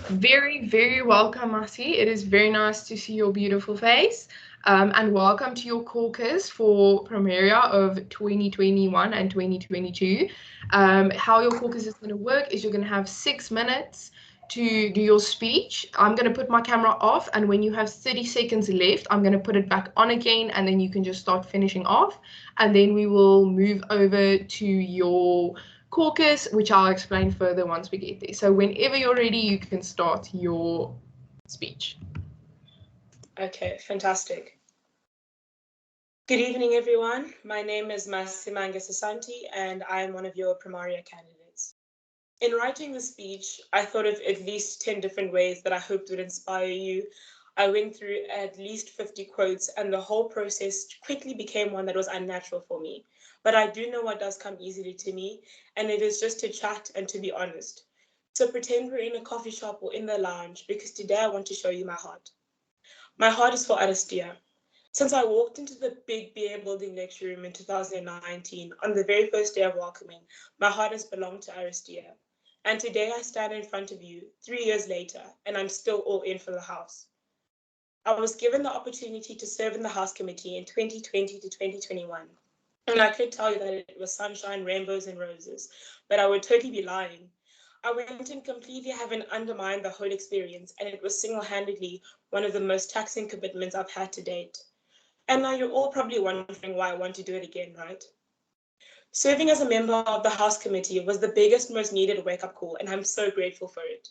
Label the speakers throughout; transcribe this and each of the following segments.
Speaker 1: Very, very welcome, Masi. It is very nice to see your beautiful face. And welcome to your caucus for Primaria of 2021 and 2022. How your caucus is going to work is you're going to have 6 minutes to do your speech. I'm going to put my camera off, and when you have 30 seconds left, I'm going to put it back on again, and then you can just start finishing off. And then we will move over to your caucus, which I'll explain further once we get there. So whenever you're ready, you can start your speech.
Speaker 2: Okay, fantastic. Good evening, everyone. My name is Masimange Sesante, and I am one of your Primaria candidates. In writing the speech, I thought of at least 10 different ways that I hoped would inspire you. I went through at least 50 quotes, and the whole process quickly became one that was unnatural for me. But I do know what does come easily to me, and it is just to chat and to be honest. So pretend we're in a coffee shop or in the lounge, because today I want to show you my heart. My heart is for Aristia. Since I walked into the big beer building lecture room in 2019, on the very first day of welcoming, my heart has belonged to Aristia. And today I stand in front of you, 3 years later, and I'm still all in for the house. I was given the opportunity to serve in the House Committee in 2020 to 2021. And I could tell you that it was sunshine, rainbows, and roses, but I would totally be lying. I went and completely haven't undermined the whole experience, and it was single-handedly one of the most taxing commitments I've had to date. And now you're all probably wondering why I want to do it again, right? Serving as a member of the House Committee was the biggest, most needed wake-up call, and I'm so grateful for it.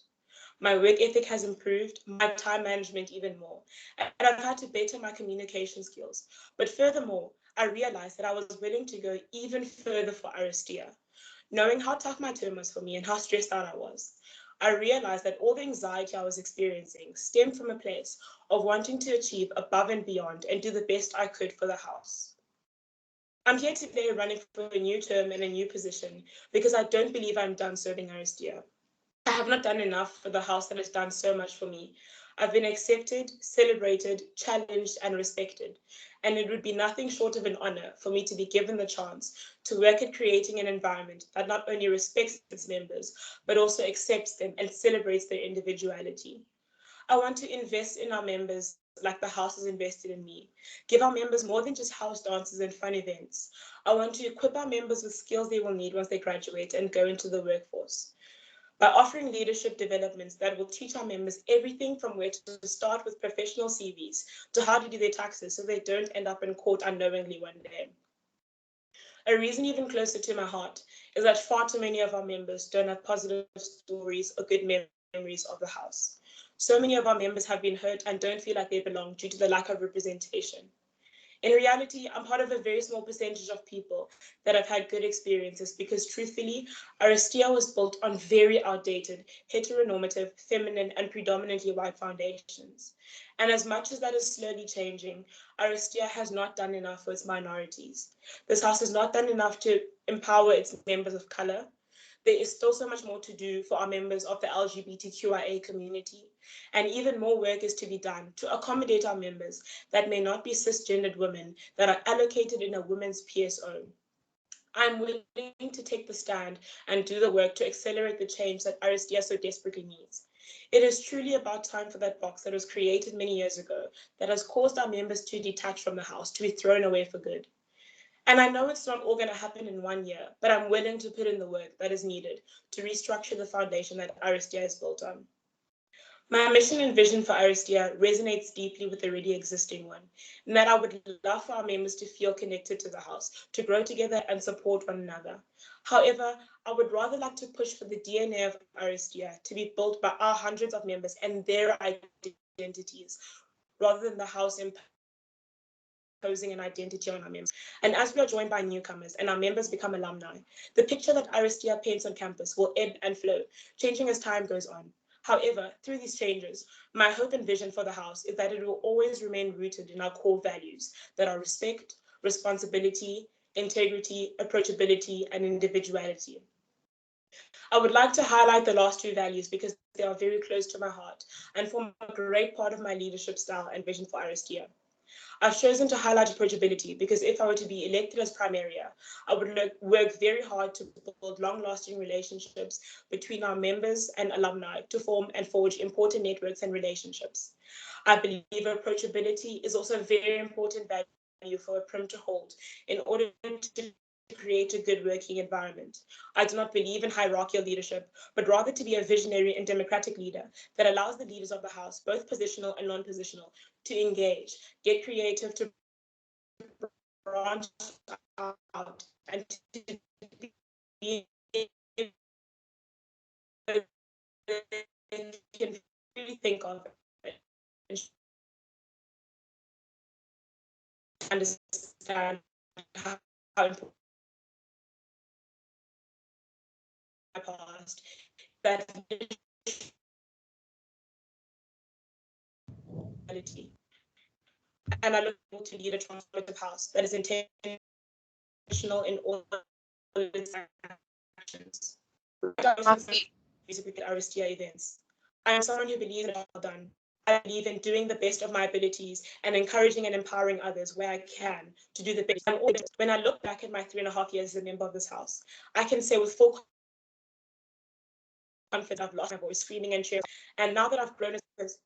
Speaker 2: My work ethic has improved, my time management even more, and I've had to better my communication skills. But furthermore, I realized that I was willing to go even further for Aristia. Knowing how tough my term was for me and how stressed out I was, I realized that all the anxiety I was experiencing stemmed from a place of wanting to achieve above and beyond and do the best I could for the house. I'm here today running for a new term in a new position because I don't believe I'm done serving Aristia. I have not done enough for the house that has done so much for me. I've been accepted, celebrated, challenged, and respected. And it would be nothing short of an honor for me to be given the chance to work at creating an environment that not only respects its members, but also accepts them and celebrates their individuality. I want to invest in our members like the house has invested in me. Give our members more than just house dances and fun events. I want to equip our members with skills they will need once they graduate and go into the workforce by offering leadership developments that will teach our members everything from where to start with professional CVs to how to do their taxes so they don't end up in court unknowingly one day. A reason even closer to my heart is that far too many of our members don't have positive stories or good memories of the house. So many of our members have been hurt and don't feel like they belong due to the lack of representation. In reality, I'm part of a very small percentage of people that have had good experiences because, truthfully, Aristia was built on very outdated, heteronormative, feminine, and predominantly white foundations. And as much as that is slowly changing, Aristia has not done enough for its minorities. This house has not done enough to empower its members of color. There is still so much more to do for our members of the LGBTQIA community, and even more work is to be done to accommodate our members that may not be cisgendered women that are allocated in a women's PSO. I'm willing to take the stand and do the work to accelerate the change that Aristia so desperately needs. It is truly about time for that box that was created many years ago that has caused our members to detach from the house, to be thrown away for good. And I know it's not all going to happen in 1 year, but I'm willing to put in the work that is needed to restructure the foundation that Aristia is built on. My mission and vision for Aristia resonates deeply with the already existing one, and that I would love for our members to feel connected to the house, to grow together and support one another. However, I would rather like to push for the DNA of Aristia to be built by our hundreds of members and their identities, rather than the house imposing an identity on our members. And as we are joined by newcomers and our members become alumni, the picture that Aristia paints on campus will ebb and flow, changing as time goes on. However, through these changes, my hope and vision for the house is that it will always remain rooted in our core values that are respect, responsibility, integrity, approachability, and individuality. I would like to highlight the last two values because they are very close to my heart and form a great part of my leadership style and vision for Aristia. I've chosen to highlight approachability because if I were to be elected as Primaria, I would work very hard to build long-lasting relationships between our members and alumni to form and forge important networks and relationships. I believe approachability is also a very important value for a Prim to hold in order to create a good working environment. I do not believe in hierarchical leadership, but rather to be a visionary and democratic leader that allows the leaders of the House, both positional and non-positional, to engage, get creative, to branch out, and to be can really think of and understand how important my past that ability. And I look forward to lead a transformative house that is intentional in all its actions. With the Aristia events. I am someone who believes in well done. I believe in doing the best of my abilities and encouraging and empowering others where I can to do the best. When I look back at my 3.5 years as a member of this house, I can say with full confidence I've lost my voice screaming and cheering. And now that I've grown as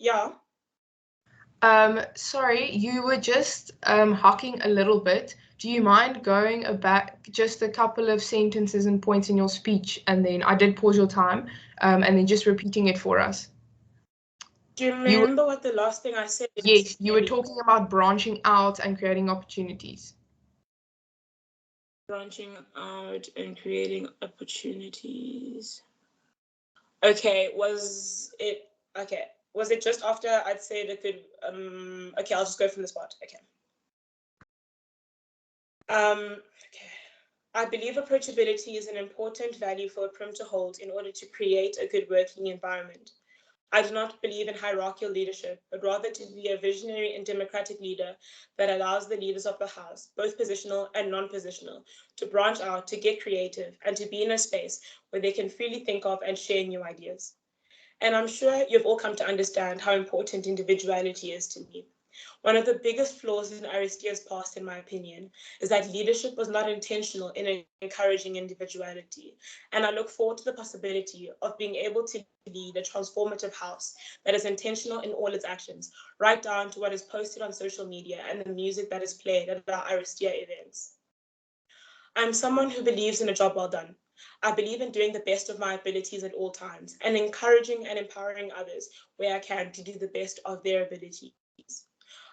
Speaker 1: Sorry, you were just hawking a little bit. Do you mind going back just a couple of sentences and points in your speech, and then I did pause your time, and then just repeating it for us?
Speaker 2: Do you remember what the last thing I said?
Speaker 1: Yes, you were talking about branching out and creating opportunities.
Speaker 2: Branching out and creating opportunities. Okay, was it just after I'd said it could okay, I'll just go from the spot. Okay. Okay. I believe approachability is an important value for a Prim to hold in order to create a good working environment. I do not believe in hierarchical leadership, but rather to be a visionary and democratic leader that allows the leaders of the House, both positional and non-positional, to branch out, to get creative, and to be in a space where they can freely think of and share new ideas. And I'm sure you've all come to understand how important individuality is to me. One of the biggest flaws in Aristia's past, in my opinion, is that leadership was not intentional in encouraging individuality. And I look forward to the possibility of being able to lead a transformative house that is intentional in all its actions, right down to what is posted on social media and the music that is played at our Aristia events. I'm someone who believes in a job well done. I believe in doing the best of my abilities at all times and encouraging and empowering others where I can to do the best of their abilities.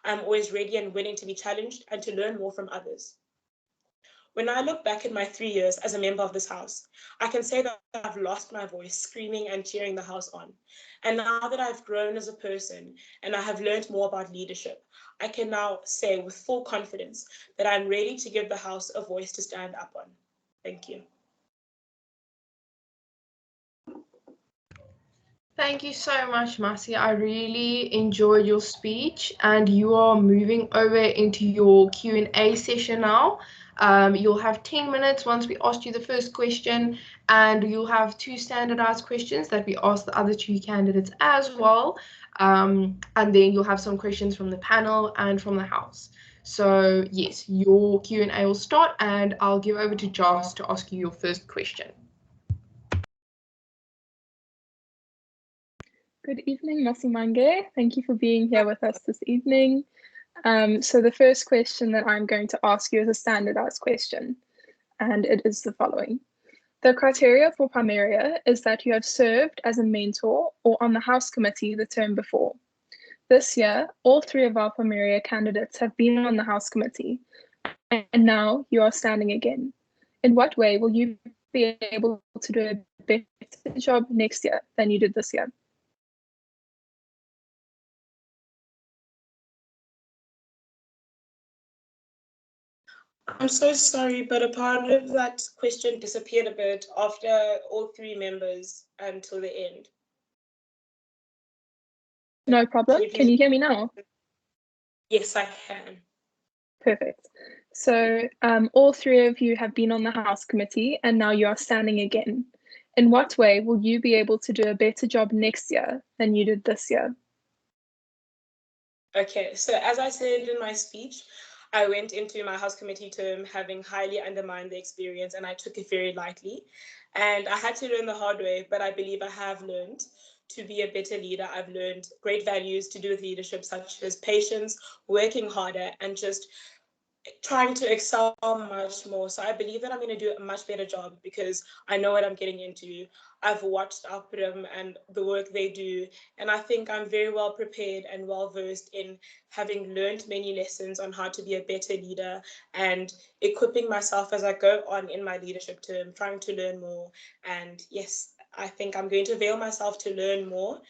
Speaker 2: I'm always ready and willing to be challenged and to learn more from others. When I look back at my 3 years as a member of this house, I can say that I've lost my voice screaming and cheering the house on. And now that I've grown as a person and I have learned more about leadership, I can now say with full confidence that I'm ready to give the house a voice to stand up on. Thank you.
Speaker 1: Thank you so much, Masi. I really enjoyed your speech, and you are moving over into your Q&A session now. You'll have 10 minutes once we asked you the first question, and you'll have 2 standardized questions that we asked the other 2 candidates as well. And then you'll have some questions from the panel and from the house. So yes, your Q&A will start, and I'll give over to Joss to ask you your first question.
Speaker 3: Good evening, Masimange. Thank you for being here with us this evening. So the first question that I'm going to ask you is a standardized question, and it is the following. The criteria for Primaria is that you have served as a mentor or on the House Committee the term before. This year, all 3 of our Primaria candidates have been on the House Committee, and now you are standing again. In what way will you be able to do a better job next year than you did this year?
Speaker 2: I'm so sorry, but a part of that question disappeared a bit after all 3 members until the end.
Speaker 3: No problem. Can you hear me now?
Speaker 2: Yes, I can.
Speaker 3: Perfect. So all 3 of you have been on the House Committee and now you are standing again. In what way will you be able to do a better job next year than you did this year?
Speaker 2: Okay, so as I said in my speech, I went into my House Committee term having highly undermined the experience, and I took it very lightly. And I had to learn the hard way, but I believe I have learned to be a better leader. I've learned great values to do with leadership, such as patience, working harder, and just trying to excel much more. So I believe that I'm going to do a much better job because I know what I'm getting into. I've watched Alpram and the work they do, and I think I'm very well prepared and well versed in having learned many lessons on how to be a better leader and equipping myself as I go on in my leadership term, trying to learn more. And yes, I think I'm going to avail myself to learn more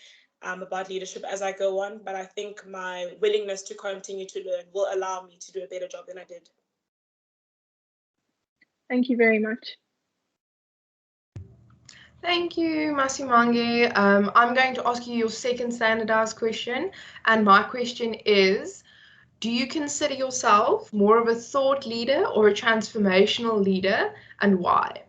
Speaker 2: about leadership as I go on, but I think my willingness to continue to learn will allow me to do a better job than I did.
Speaker 3: Thank you very much.
Speaker 1: Thank you, Masimange. I'm going to ask you your second standardized question, and my question is, do you consider yourself more of a thought leader or a transformational leader, and why?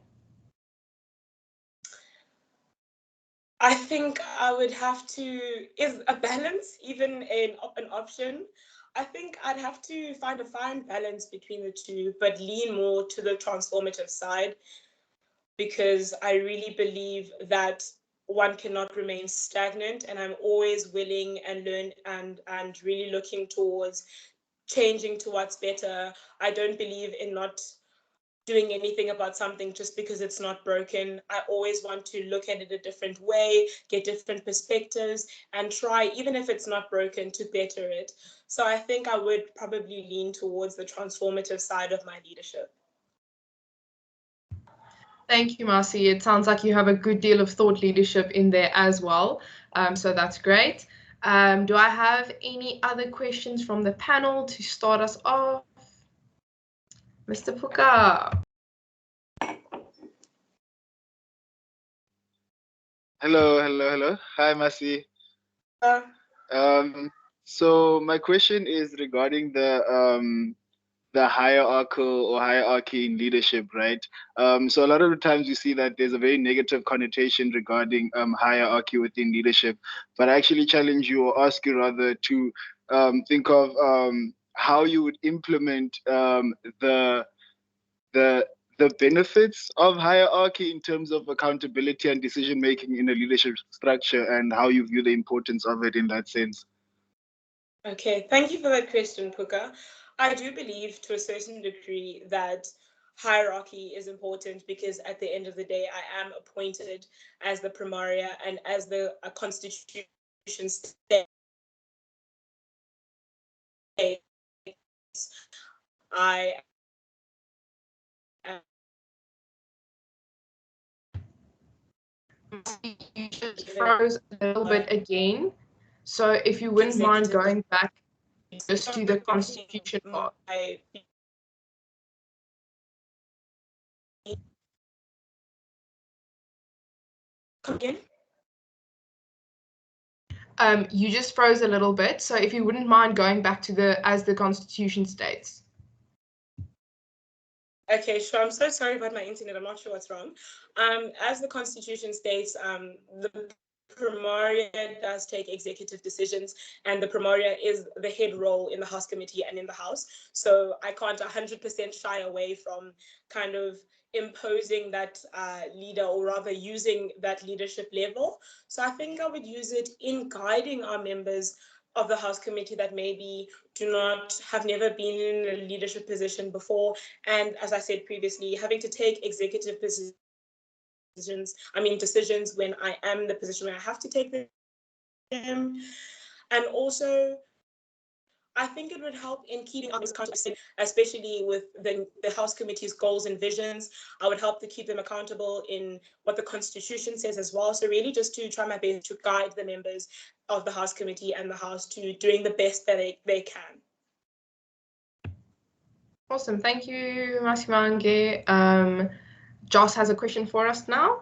Speaker 2: I think I would have to, is a balance even an option? I think I'd have to find a fine balance between the two, but lean more to the transformative side because I really believe that one cannot remain stagnant, and I'm always willing and learn and really looking towards changing to what's better. I don't believe in not doing anything about something just because it's not broken. I always want to look at it a different way, get different perspectives, and try, even if it's not broken, to better it. So I think I would probably lean towards the transformative side of my leadership.
Speaker 1: Thank you, Marcy. It sounds like you have a good deal of thought leadership in there as well. So that's great. Do I have any other questions from the panel to start us off? Mr. Puka.
Speaker 4: Hello. Hi, Masi. So my question is regarding the hierarchy in leadership, right? So a lot of the times you see that there's a very negative connotation regarding hierarchy within leadership, but I actually challenge you or ask you rather to think of how you would implement the the benefits of hierarchy in terms of accountability and decision making in a leadership structure, and how you view the importance of it in that sense.
Speaker 2: Okay, thank you for that question, Puka. I do believe to a certain degree that hierarchy is important because at the end of the day, I am appointed as the Primaria and as the constitution states. I am
Speaker 1: You just froze a little bit again. So if you wouldn't mind going back just to the Constitution part.
Speaker 2: Come again?
Speaker 1: You just froze a little bit. So if you wouldn't mind going back to as the Constitution states.
Speaker 2: Okay, sure. I'm so sorry about my internet. I'm not sure what's wrong. As the Constitution states, the Primaria does take executive decisions, and the Primaria is the head role in the House Committee and in the House. So I can't 100% shy away from kind of imposing that leader, or rather using that leadership level. So I think I would use it in guiding our members of the House Committee that maybe have never been in a leadership position before. And as I said previously, having to take executive decisions when I am in the position where I have to take them. And also, I think it would help in keeping us accountable, especially with the House Committee's goals and visions. I would help to keep them accountable in what the Constitution says as well. So really just to try my best to guide the members of the House Committee and the House to doing the best that they can.
Speaker 1: Awesome. Thank you, Masimange. Joss has a question for us now.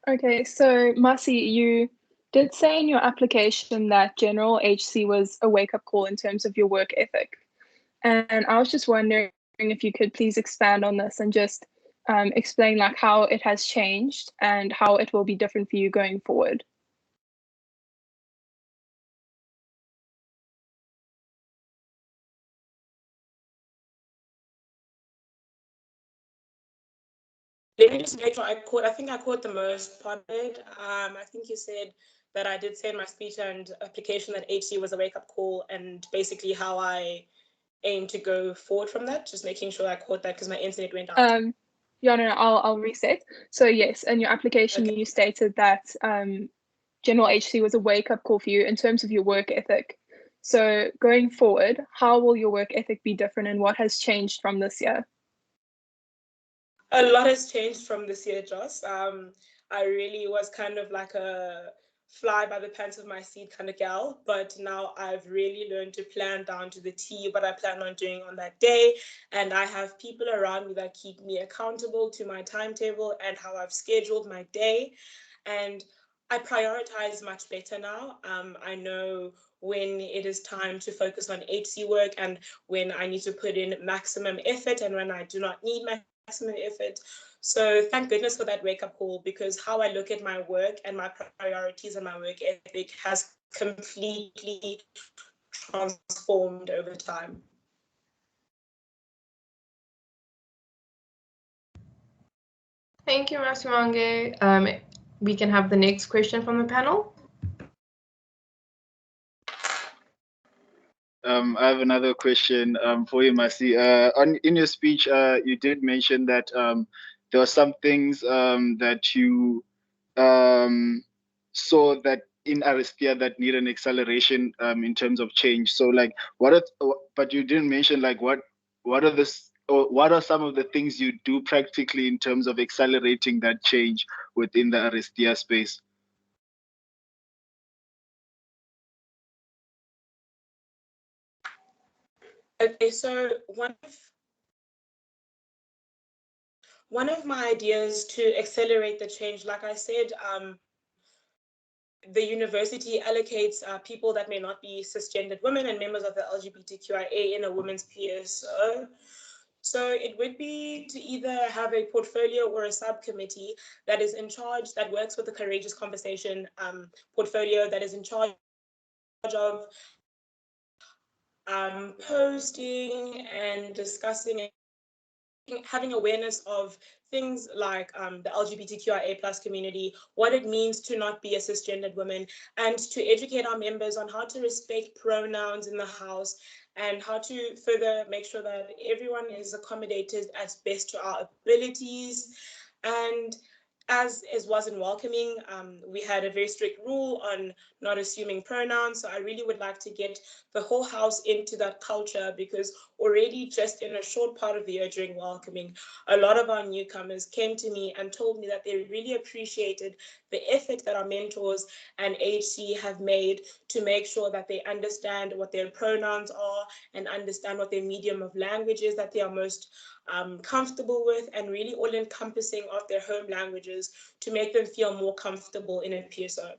Speaker 3: Okay, so Masi, you did say in your application that General HC was a wake-up call in terms of your work ethic. And I was just wondering if you could please expand on this and just explain like how it has changed and how it will be different for you going forward.
Speaker 2: Let me just make sure I think I caught the most part of it. I think you said that I did say in my speech and application that HC was a wake-up call, and basically how I aim to go forward from that, just making sure I caught that because my internet went out.
Speaker 3: Yeah, no, I'll reset. So yes, in your application,
Speaker 2: Okay.
Speaker 3: you stated that General HC was a wake-up call for you in terms of your work ethic. So going forward, how will your work ethic be different, and what has changed from this year?
Speaker 2: A lot has changed from this year, Joss. I really was kind of like a fly by the pants of my seat kind of gal, but now I've really learned to plan down to the T what I plan on doing on that day, and I have people around me that keep me accountable to my timetable and how I've scheduled my day, and I prioritize much better now. I know when it is time to focus on HC work and when I need to put in maximum effort and when I do not need maximum effort. So thank goodness for that wake-up call, because how I look at my work and my priorities and my work ethic has completely transformed over time.
Speaker 1: Thank you, Masimange. We can have the next question from the panel.
Speaker 4: I have another question for you, Masi. In your speech, you did mention that there were some things that you saw that in Aristia that need an acceleration in terms of change. So, like, but you didn't mention like what are what are some of the things you do practically in terms of accelerating that change within the Aristia space?
Speaker 2: Okay, so one of my ideas to accelerate the change, like I said, the university allocates people that may not be cisgendered women and members of the LGBTQIA in a women's PSO. So it would be to either have a portfolio or a subcommittee that is in charge, that works with the Courageous Conversation portfolio, that is in charge of posting and discussing, having awareness of things like the LGBTQIA plus community, what it means to not be a cisgendered woman, and to educate our members on how to respect pronouns in the house and how to further make sure that everyone is accommodated as best to our abilities. And as was in welcoming, we had a very strict rule on not assuming pronouns. So I really would like to get the whole house into that culture, because already just in a short part of the year during welcoming, a lot of our newcomers came to me and told me that they really appreciated the effort that our mentors and HC have made to make sure that they understand what their pronouns are and understand what their medium of language is that they are most comfortable with, and really all encompassing of their home languages to make them feel more comfortable in a PSO.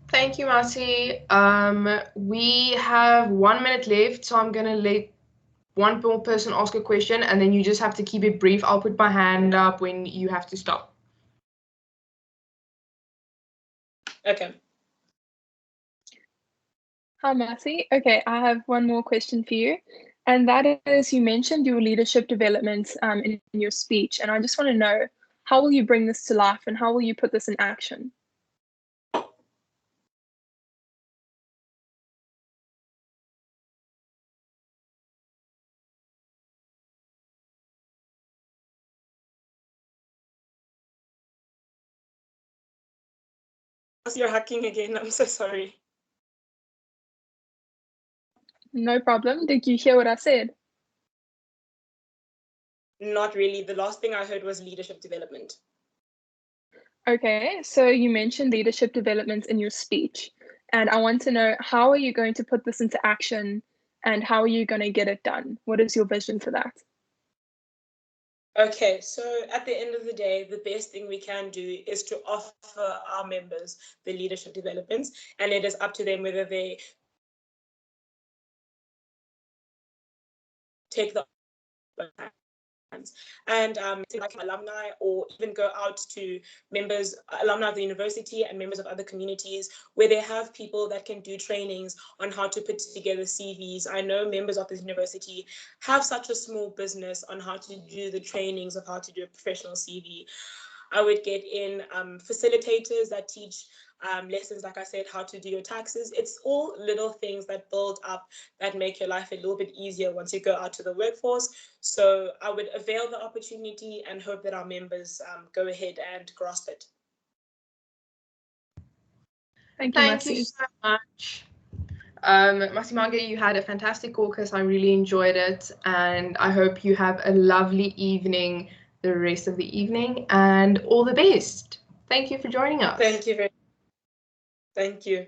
Speaker 1: Thank you, Masi. We have 1 minute left, so I'm going to let one more person ask a question, and then you just have to keep it brief. I'll put my hand up when you have to stop.
Speaker 2: Okay.
Speaker 3: Hi, Masi. Okay, I have one more question for you. And that is, you mentioned your leadership development in your speech. And I just want to know, how will you bring this to life and how will you put this in action?
Speaker 2: You're hacking again. I'm so sorry.
Speaker 3: No problem. Did you hear what I said?
Speaker 2: Not really. The last thing I heard was leadership development.
Speaker 3: Okay, so you mentioned leadership development in your speech. And I want to know, how are you going to put this into action and how are you going to get it done? What is your vision for that?
Speaker 2: Okay, so at the end of the day, the best thing we can do is to offer our members the leadership developments, and it is up to them whether they take the and like alumni, or even go out to members, alumni of the university and members of other communities where they have people that can do trainings on how to put together CVs. I know members of this university have such a small business on how to do the trainings of how to do a professional CV. I would get in facilitators that teach lessons, like I said, how to do your taxes. It's all little things that build up that make your life a little bit easier once you go out to the workforce. So I would avail the opportunity and hope that our members go ahead and grasp it.
Speaker 3: Thank you,
Speaker 1: Thank you so much. Masimange, you had a fantastic caucus. I really enjoyed it, and I hope you have a lovely evening the rest of the evening, and all the best. Thank you for joining us.
Speaker 2: Thank you very much. Thank you.